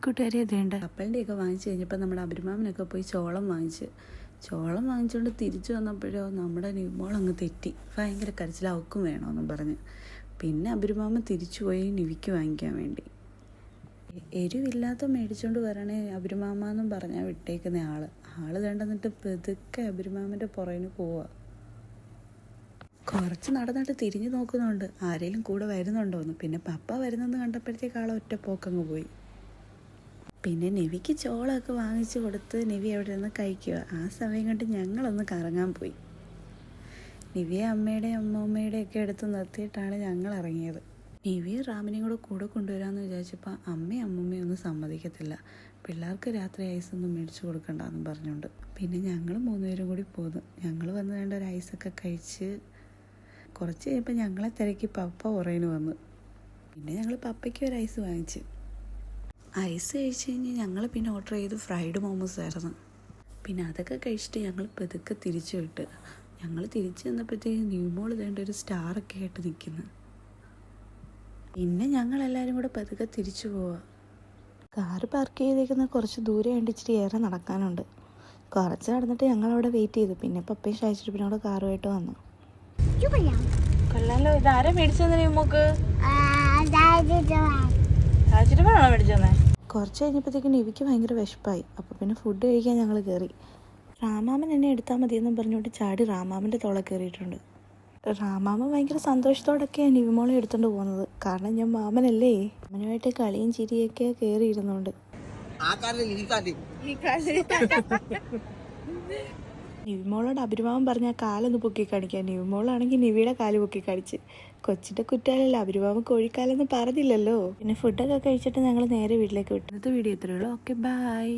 കൂട്ടുകാരെ ഇതേണ്ട കപ്പലിൻ്റെയൊക്കെ വാങ്ങിച്ചു കഴിഞ്ഞപ്പോൾ നമ്മുടെ അഭിമാമനൊക്കെ പോയി ചോളം വാങ്ങിച്ചുകൊണ്ട് തിരിച്ചു വന്നപ്പോഴോ നമ്മുടെ നിവിമോൾ അങ്ങ് തെറ്റി ഭയങ്കര കരച്ചിൽ അവക്കും വേണമെന്നും പറഞ്ഞ് പിന്നെ അഭിമാമൻ തിരിച്ചു പോയി നിവിക്ക് വാങ്ങിക്കാൻ വേണ്ടി. എരിവില്ലാത്ത മേടിച്ചുകൊണ്ട് വരണേ അഭിമാമെന്നും പറഞ്ഞാൽ വിട്ടേക്കുന്ന ആള് കണ്ടെന്നിട്ട് പെതുക്കെ അഭിമാമൻ്റെ പുറകിന് പോവുക. കുറച്ച് നടന്നിട്ട് തിരിഞ്ഞു നോക്കുന്നുണ്ട് ആരെങ്കിലും കൂടെ വരുന്നുണ്ടോയെന്ന്. പിന്നെ പപ്പ വരുന്നെന്ന് കണ്ടപ്പോഴത്തേക്ക് ആളെ ഒറ്റ പോക്കങ്ങ് പോയി. പിന്നെ നിവിക്ക് ചോളമൊക്കെ വാങ്ങിച്ചു കൊടുത്ത് നിവി അവിടെ നിന്ന് കഴിക്കുക. ആ സമയം കണ്ട് ഞങ്ങളൊന്ന് കറങ്ങാൻ പോയി. നിവിയെ അമ്മയുടെയും അമ്മൂമ്മയുടെയും ഒക്കെ എടുത്ത് നിർത്തിയിട്ടാണ് ഞങ്ങൾ ഇറങ്ങിയത്. നിവിയും റാമിനെയും കൂടെ കൊണ്ടുവരാമെന്ന് വിചാരിച്ചപ്പോൾ അമ്മയും അമ്മൂമ്മയും ഒന്നും സമ്മതിക്കത്തില്ല. പിള്ളേർക്ക് രാത്രി ഐസൊന്നും മേടിച്ചു കൊടുക്കണ്ടെന്ന് പറഞ്ഞുകൊണ്ട് പിന്നെ ഞങ്ങൾ 3 പേരും കൂടി പോന്നു. ഞങ്ങൾ വന്ന് വേണ്ട ഒരു ഐസൊക്കെ കഴിച്ച് കുറച്ച് കഴിയുമ്പോൾ ഞങ്ങളെ തിരക്കി പപ്പ പുറകിന് വന്നു. പിന്നെ ഞങ്ങൾ പപ്പയ്ക്ക് ഒരു ഐസ് വാങ്ങിച്ച്. ഐസ് കഴിച്ച് കഴിഞ്ഞ് ഞങ്ങൾ പിന്നെ ഓർഡർ ചെയ്ത് ഫ്രൈഡ് മോമോസ് ആയിരുന്നു. പിന്നെ അതൊക്കെ കഴിച്ചിട്ട് ഞങ്ങൾ പെതുക്കെ തിരിച്ചു വിട്ട്. ഞങ്ങൾ തിരിച്ചു വന്നപ്പോഴത്തേക്ക് നിവിമോൾ വേണ്ട ഒരു സ്റ്റാറൊക്കെ ആയിട്ട് നിൽക്കുന്നു. പിന്നെ ഞങ്ങളെല്ലാവരും കൂടെ പെതുക്കെ തിരിച്ചു പോവുക. കാറ് പാർക്ക് ചെയ്തേക്കുന്ന കുറച്ച് ദൂരെ വേണ്ടി ഇച്ചിരി ഏറെ നടക്കാനുണ്ട്. കുറച്ച് നടന്നിട്ട് ഞങ്ങളവിടെ വെയിറ്റ് ചെയ്തു. പിന്നെ പപ്പയും ഷായിച്ചിട്ട് അവിടെ കാറുമായിട്ട് വന്നു. കൊള്ളാലോ, ഇതാരാ മേടിച്ചെന്ന് നിവിമോക്ക്? ാണോ മേടിച്ചെന്നേ? കുറച്ച് കഴിഞ്ഞപ്പോഴത്തേക്ക് നിവിക്ക് ഭയങ്കര വിശപ്പായി. അപ്പോൾ പിന്നെ ഫുഡ് കഴിക്കാൻ ഞങ്ങൾ കയറി. റാമാമൻ എന്നെ എടുത്താൽ മതിയെന്നും പറഞ്ഞുകൊണ്ട് ചാടി റാമാമൻ്റെ തോളെ കയറിയിട്ടുണ്ട്. റാമാമൻ ഭയങ്കര സന്തോഷത്തോടൊക്കെയാണ് നിവിമോളെ എടുത്തുകൊണ്ട് പോകുന്നത്. കാരണം ഞാൻ മാമനല്ലേ. മാമനുമായിട്ട് കളിയും ചിരിയൊക്കെ കയറിയിരുന്നുണ്ട്. നിവിമോളോട് അഭിമാമൻ പറഞ്ഞാൽ കാലൊന്ന് പൊക്കി കാണിക്കാൻ. നിവിമോളാണെങ്കിൽ നിവിയുടെ കാല് പൊക്കി കാണിച്ച്. കൊച്ചിൻ്റെ കുറ്റാലല്ല, അഭിമാമൻ കോഴിക്കാലെന്ന് പറഞ്ഞില്ലല്ലോ. പിന്നെ ഫുഡൊക്കെ കഴിച്ചിട്ട് ഞങ്ങൾ നേരെ വീട്ടിലേക്ക് വിട്ടു. ഇന്നത്തെ വീഡിയോ ഇത്രയേ ഉള്ളൂ. Okay, by.